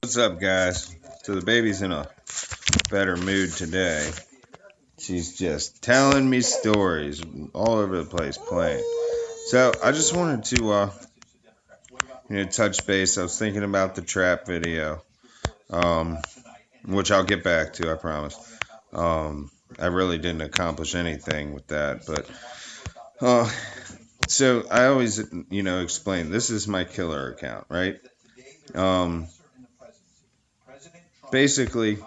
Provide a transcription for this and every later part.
What's up, guys? So the baby's in a better mood today. She's just telling me stories all over the place, playing. So I just wanted to, touch base. I was thinking about the trap video, um, which I'll get back to. I promise. Um, I really didn't accomplish anything with that, but uh, so I always, explain this is my killer account, right? Um, Basically,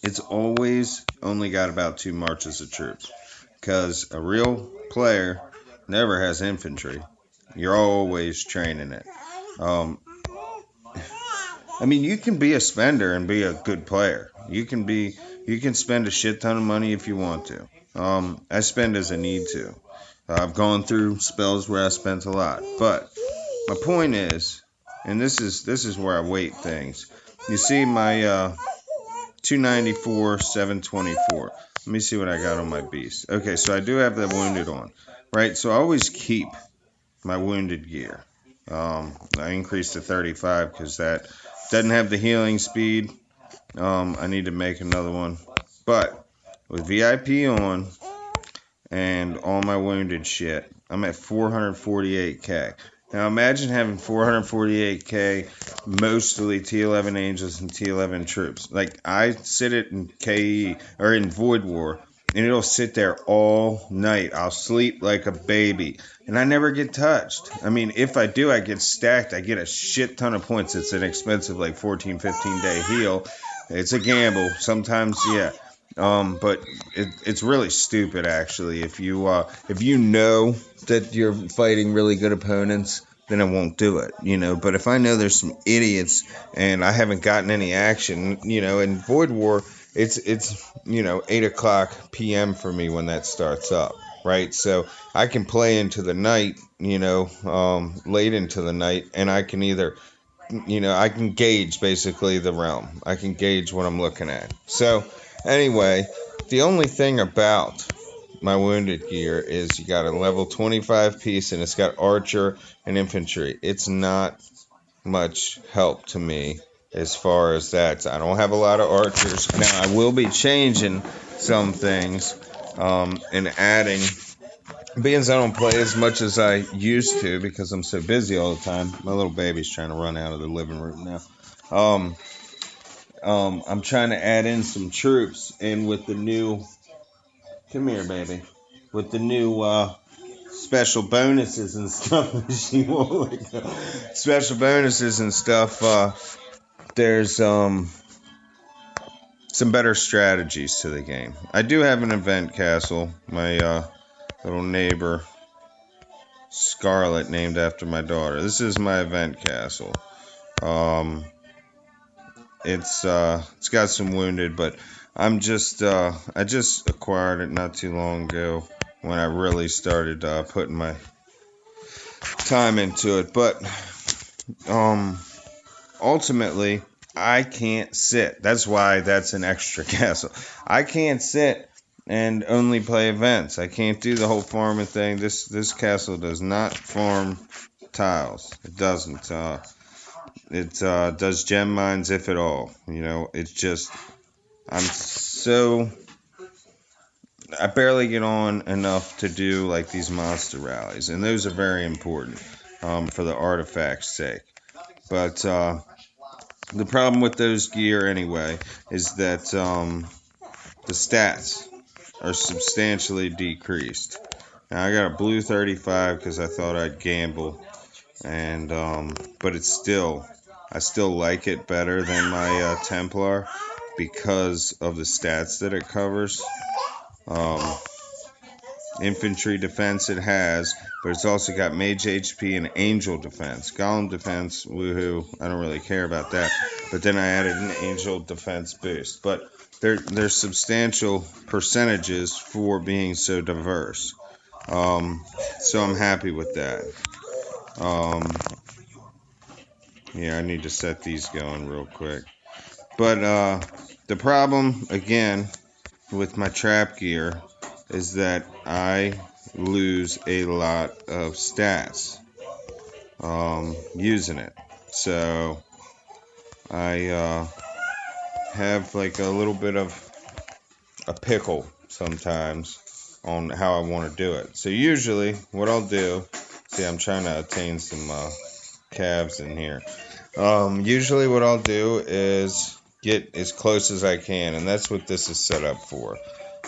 it's always only got about two marches of troops because a real player never has infantry. You're always training it. Um, I mean, you can be a spender and be a good player. You can spend a shit ton of money if you want to. I spend as I need to. I've gone through spells where I spent a lot, but my point is, and this is where I weight things. You see my 294, 724. Let me see what I got on my beast. Okay, so I do have the wounded on, right? So I always keep my wounded gear. I increased to 35 because that doesn't have the healing speed. I need to make another one. But with VIP on and all my wounded shit, I'm at 448k. Now imagine having 448k, mostly T11 Angels and T11 troops. Like I sit it in KE or in Void War, and it'll sit there all night. I'll sleep like a baby, and I never get touched. I mean, if I do, I get stacked. I get a shit ton of points. It's an expensive, like 14, 15 day heal. It's a gamble. Sometimes, yeah. But it's really stupid actually. If you know that you're fighting really good opponents, then I won't do it. But if I know there's some idiots and I haven't gotten any action, in Void War, it's 8 o'clock p.m. for me when that starts up, right? So I can play into the night, late into the night, and I can either I can gauge basically the realm. I can gauge what I'm looking at. So, anyway, the only thing about my wounded gear is you got a level 25 piece and it's got archer and infantry. It's not much help to me as far as that. I don't have a lot of archers. Now, I will be changing some things and adding being I don't play as much as I used to because I'm so busy all the time. My little baby's trying to run out of the living room now. Um, I'm trying to add in some troops, and with the new, come here, baby, with the new special bonuses and stuff. She won't let go. Special bonuses and stuff. There's some better strategies to the game. I do have an event castle. My little neighbor Scarlet, named after my daughter. This is my event castle. Um, it's got some wounded, but I just acquired it not too long ago when I really started putting my time into it. But um, ultimately, I can't sit. That's why that's an extra castle. I can't sit and only play events. I can't do the whole farming thing. This castle does not farm tiles. It doesn't. It does gem mines if at all. It's just I'm so I barely get on enough to do like these monster rallies, and those are very important for the artifact's sake. But the problem with those gear anyway is that the stats are substantially decreased. Now I got a blue 35 because I thought I'd gamble, and but I still like it better than my Templar because of the stats that it covers. Um, Infantry defense it has, but it's also got mage HP and angel defense. Golem defense, woohoo! I don't really care about that. But then I added an angel defense boost. But there's substantial percentages for being so diverse. So I'm happy with that. Um, yeah, I need to set these going real quick. But the problem again with my trap gear is that I lose a lot of stats using it. So I have like a little bit of a pickle sometimes on how I want to do it. So usually what I'll do, see, I'm trying to attain some calves in here. Usually what I'll do is get as close as I can, and that's what this is set up for.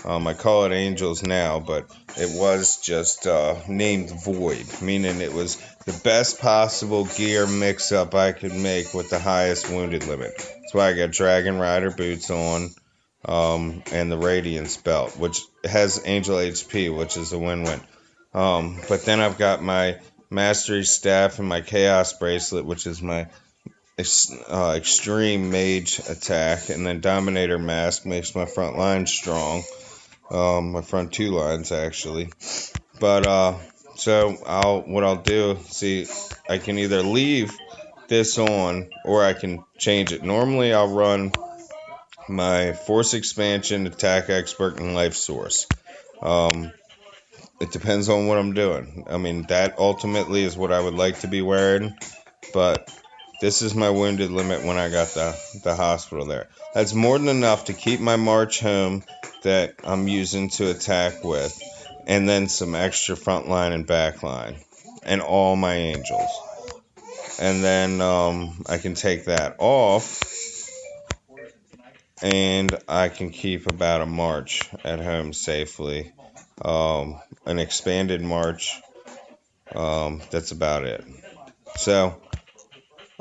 I call it Angels now, but it was just named Void, meaning it was the best possible gear mix-up I could make with the highest wounded limit. That's why I got Dragon Rider boots on, and the Radiance belt, which has Angel HP, which is a win-win. But then I've got my Mastery Staff and my Chaos Bracelet, which is my extreme mage attack, and then Dominator Mask makes my front line strong. My front two lines actually. But so what I'll do, see, I can either leave this on or I can change it. Normally I'll run my Force Expansion, Attack Expert, and Life Source. It depends on what I'm doing. I mean, that ultimately is what I would like to be wearing, but this is my wounded limit when I got the hospital there. That's more than enough to keep my march home that I'm using to attack with, and then some extra front line and back line, and all my angels. And then I can take that off, and I can keep about a march at home safely. An expanded march. That's about it. So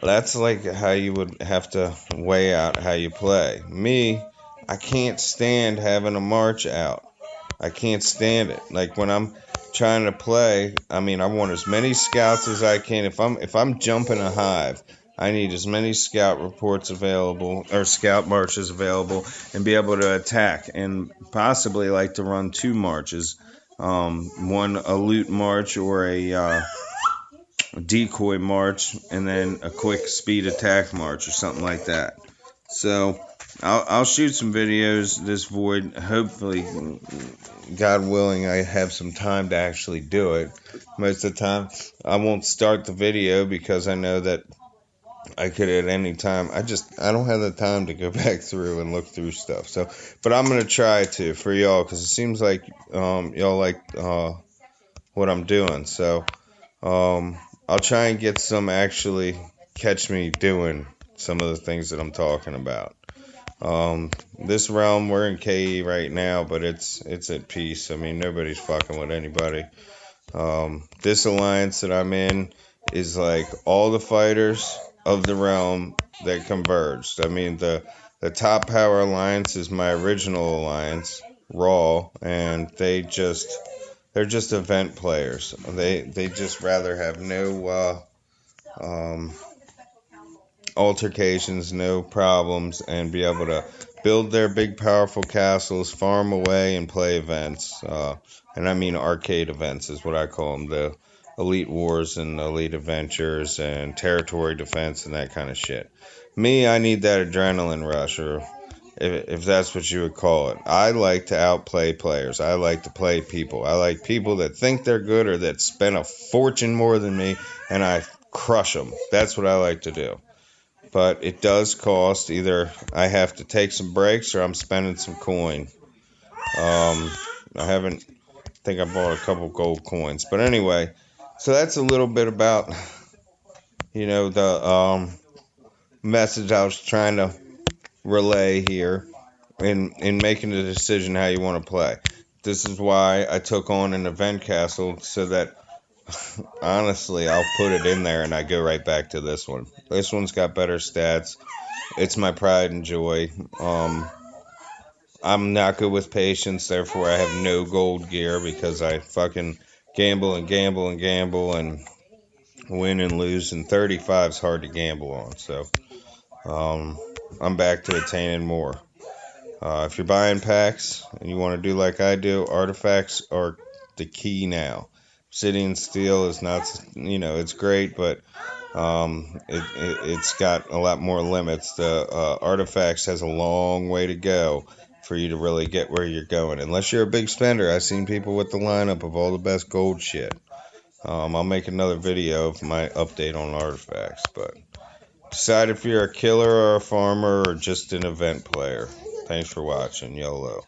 that's like how you would have to weigh out how you play. Me, I can't stand having a march out. I can't stand it. Like when I'm trying to play, I mean, I want as many scouts as I can. If I'm jumping a hive, I need as many scout reports available or scout marches available and be able to attack and possibly like to run two marches. One a loot march or a decoy march, and then a quick speed attack march or something like that. So I'll shoot some videos this void. Hopefully, God willing, I have some time to actually do it. Most of the time, I won't start the video because I know that I could at any time. I don't have the time to go back through and look through stuff. So, but I'm gonna try to for y'all because it seems like y'all like what I'm doing. So I'll try and get some actually catch me doing some of the things that I'm talking about. This realm, we're in KE right now, but it's at peace. I mean, nobody's fucking with anybody. This alliance that I'm in is like all the fighters of the realm that converged. I mean, the top power alliance is my original alliance, Raw, and they're just event players. They just rather have no altercations, no problems, and be able to build their big powerful castles, farm away, and play events. And I mean arcade events is what I call them. The Elite Wars and Elite Adventures and Territory Defense and that kind of shit. Me, I need that adrenaline rush, or if that's what you would call it. I like to outplay players. I like to play people. I like people that think they're good or that spend a fortune more than me, and I crush them. That's what I like to do. But it does cost. Either I have to take some breaks or I'm spending some coin. I haven't. I think I bought a couple gold coins. But anyway, so that's a little bit about the message I was trying to relay here in making the decision how you want to play. This is why I took on an event castle so that honestly I'll put it in there and I go right back to this one. This one's got better stats. It's my pride and joy. I'm not good with patience, therefore I have no gold gear because I fucking gamble and gamble and gamble and win and lose, and 35 is hard to gamble on. So I'm back to attaining more. If you're buying packs and you want to do like I do, artifacts are the key now. Obsidian Steel is not, it's great, but it's got a lot more limits. The artifacts has a long way to go for you to really get where you're going. Unless you're a big spender, I've seen people with the lineup of all the best gold shit. I'll make another video of my update on artifacts, but Decide if you're a killer or a farmer or just an event player. Thanks for watching. YOLO.